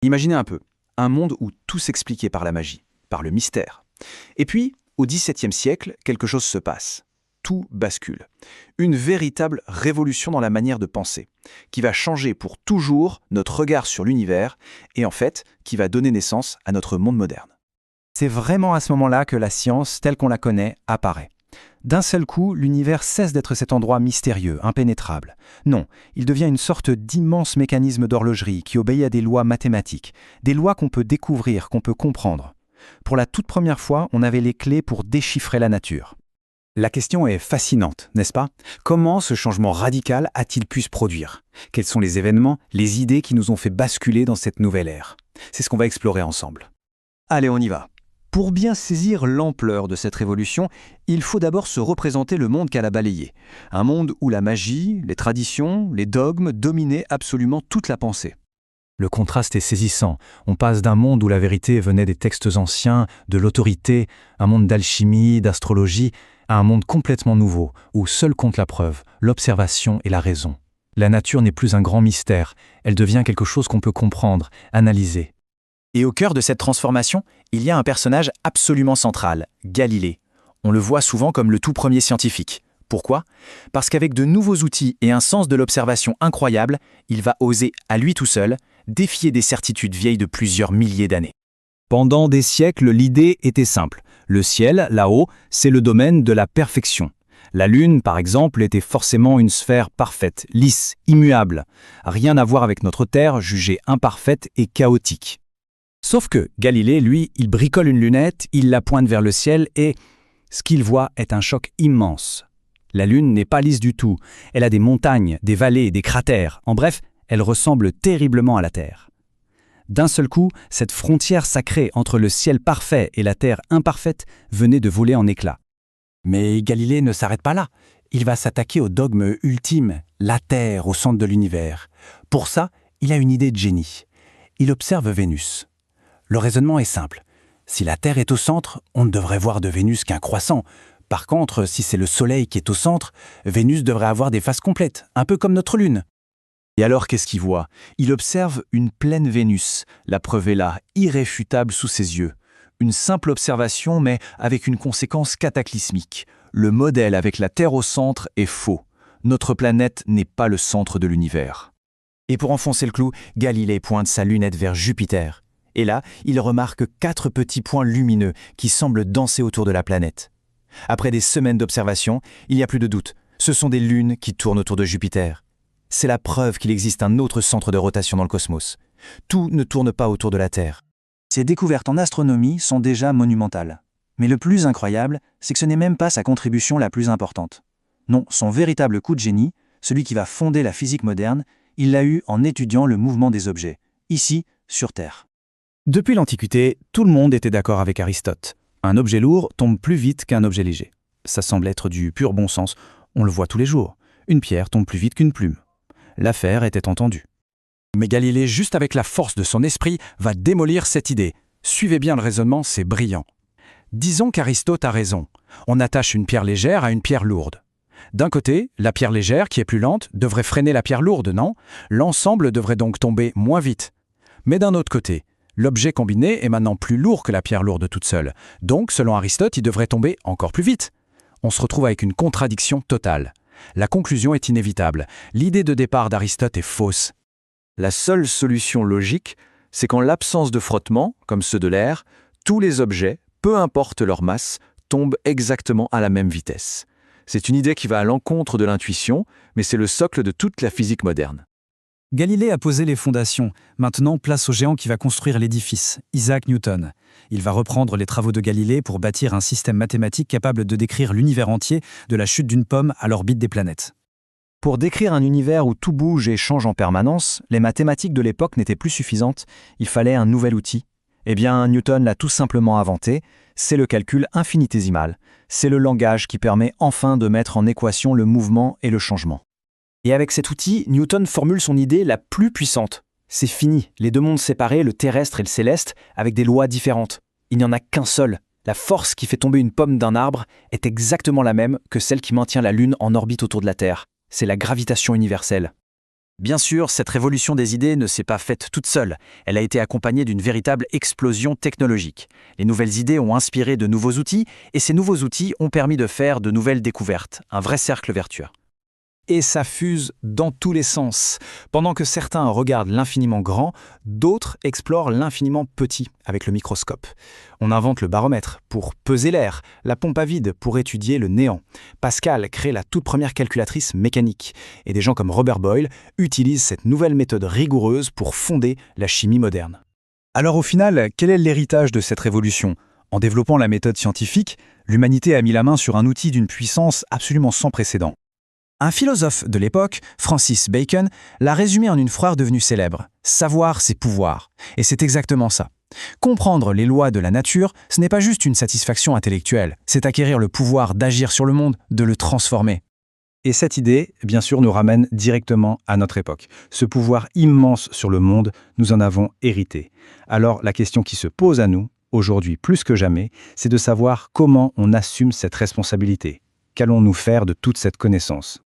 Imaginez un peu, un monde où tout s'expliquait par la magie, par le mystère. Et puis, au XVIIe siècle, quelque chose se passe. Tout bascule. Une véritable révolution dans la manière de penser, qui va changer pour toujours notre regard sur l'univers et en fait, qui va donner naissance à notre monde moderne. C'est vraiment à ce moment-là que la science, telle qu'on la connaît, apparaît. D'un seul coup, l'univers cesse d'être cet endroit mystérieux, impénétrable. Non, il devient une sorte d'immense mécanisme d'horlogerie qui obéit à des lois mathématiques, des lois qu'on peut découvrir, qu'on peut comprendre. Pour la toute première fois, on avait les clés pour déchiffrer la nature. La question est fascinante, n'est-ce pas? Comment ce changement radical a-t-il pu se produire? Quels sont les événements, les idées qui nous ont fait basculer dans cette nouvelle ère? C'est ce qu'on va explorer ensemble. Allez, on y va. Pour bien saisir l'ampleur de cette révolution, il faut d'abord se représenter le monde qu'elle a balayé. Un monde où la magie, les traditions, les dogmes dominaient absolument toute la pensée. Le contraste est saisissant. On passe d'un monde où la vérité venait des textes anciens, de l'autorité, un monde d'alchimie, d'astrologie, à un monde complètement nouveau, où seul compte la preuve, l'observation et la raison. La nature n'est plus un grand mystère, elle devient quelque chose qu'on peut comprendre, analyser. Et au cœur de cette transformation, il y a un personnage absolument central, Galilée. On le voit souvent comme le tout premier scientifique. Pourquoi? Parce qu'avec de nouveaux outils et un sens de l'observation incroyable, il va oser, à lui tout seul, défier des certitudes vieilles de plusieurs milliers d'années. Pendant des siècles, l'idée était simple. Le ciel, là-haut, c'est le domaine de la perfection. La Lune, par exemple, était forcément une sphère parfaite, lisse, immuable. Rien à voir avec notre Terre, jugée imparfaite et chaotique. Sauf que Galilée, lui, il bricole une lunette, il la pointe vers le ciel et ce qu'il voit est un choc immense. La Lune n'est pas lisse du tout. Elle a des montagnes, des vallées, des cratères. En bref, elle ressemble terriblement à la Terre. D'un seul coup, cette frontière sacrée entre le ciel parfait et la Terre imparfaite venait de voler en éclats. Mais Galilée ne s'arrête pas là. Il va s'attaquer au dogme ultime, la Terre au centre de l'univers. Pour ça, il a une idée de génie. Il observe Vénus. Le raisonnement est simple. Si la Terre est au centre, on ne devrait voir de Vénus qu'un croissant. Par contre, si c'est le Soleil qui est au centre, Vénus devrait avoir des faces complètes, un peu comme notre Lune. Et alors, qu'est-ce qu'il voit? Il observe une pleine Vénus. La preuve est là, irréfutable sous ses yeux. Une simple observation, mais avec une conséquence cataclysmique. Le modèle avec la Terre au centre est faux. Notre planète n'est pas le centre de l'univers. Et pour enfoncer le clou, Galilée pointe sa lunette vers Jupiter. Et là, il remarque 4 petits points lumineux qui semblent danser autour de la planète. Après des semaines d'observation, il n'y a plus de doute. Ce sont des lunes qui tournent autour de Jupiter. C'est la preuve qu'il existe un autre centre de rotation dans le cosmos. Tout ne tourne pas autour de la Terre. Ces découvertes en astronomie sont déjà monumentales. Mais le plus incroyable, c'est que ce n'est même pas sa contribution la plus importante. Non, son véritable coup de génie, celui qui va fonder la physique moderne, il l'a eu en étudiant le mouvement des objets, ici, sur Terre. Depuis l'Antiquité, tout le monde était d'accord avec Aristote. Un objet lourd tombe plus vite qu'un objet léger. Ça semble être du pur bon sens, on le voit tous les jours. Une pierre tombe plus vite qu'une plume. L'affaire était entendue. Mais Galilée, juste avec la force de son esprit, va démolir cette idée. Suivez bien le raisonnement, c'est brillant. Disons qu'Aristote a raison. On attache une pierre légère à une pierre lourde. D'un côté, la pierre légère, qui est plus lente, devrait freiner la pierre lourde, non? L'ensemble devrait donc tomber moins vite. Mais d'un autre côté, l'objet combiné est maintenant plus lourd que la pierre lourde toute seule. Donc, selon Aristote, il devrait tomber encore plus vite. On se retrouve avec une contradiction totale. La conclusion est inévitable. L'idée de départ d'Aristote est fausse. La seule solution logique, c'est qu'en l'absence de frottement, comme ceux de l'air, tous les objets, peu importe leur masse, tombent exactement à la même vitesse. C'est une idée qui va à l'encontre de l'intuition, mais c'est le socle de toute la physique moderne. Galilée a posé les fondations. Maintenant, place au géant qui va construire l'édifice, Isaac Newton. Il va reprendre les travaux de Galilée pour bâtir un système mathématique capable de décrire l'univers entier, de la chute d'une pomme à l'orbite des planètes. Pour décrire un univers où tout bouge et change en permanence, les mathématiques de l'époque n'étaient plus suffisantes, il fallait un nouvel outil. Eh bien, Newton l'a tout simplement inventé, c'est le calcul infinitésimal. C'est le langage qui permet enfin de mettre en équation le mouvement et le changement. Et avec cet outil, Newton formule son idée la plus puissante. C'est fini, les deux mondes séparés, le terrestre et le céleste, avec des lois différentes. Il n'y en a qu'un seul. La force qui fait tomber une pomme d'un arbre est exactement la même que celle qui maintient la Lune en orbite autour de la Terre. C'est la gravitation universelle. Bien sûr, cette révolution des idées ne s'est pas faite toute seule. Elle a été accompagnée d'une véritable explosion technologique. Les nouvelles idées ont inspiré de nouveaux outils, et ces nouveaux outils ont permis de faire de nouvelles découvertes. Un vrai cercle vertueux. Et ça fuse dans tous les sens. Pendant que certains regardent l'infiniment grand, d'autres explorent l'infiniment petit avec le microscope. On invente le baromètre pour peser l'air, la pompe à vide pour étudier le néant. Pascal crée la toute première calculatrice mécanique. Et des gens comme Robert Boyle utilisent cette nouvelle méthode rigoureuse pour fonder la chimie moderne. Alors au final, quel est l'héritage de cette révolution? En développant la méthode scientifique, l'humanité a mis la main sur un outil d'une puissance absolument sans précédent. Un philosophe de l'époque, Francis Bacon, l'a résumé en une phrase devenue célèbre. « Savoir, c'est pouvoir ». Et c'est exactement ça. Comprendre les lois de la nature, ce n'est pas juste une satisfaction intellectuelle, c'est acquérir le pouvoir d'agir sur le monde, de le transformer. Et cette idée, bien sûr, nous ramène directement à notre époque. Ce pouvoir immense sur le monde, nous en avons hérité. Alors la question qui se pose à nous, aujourd'hui plus que jamais, c'est de savoir comment on assume cette responsabilité. Qu'allons-nous faire de toute cette connaissance ?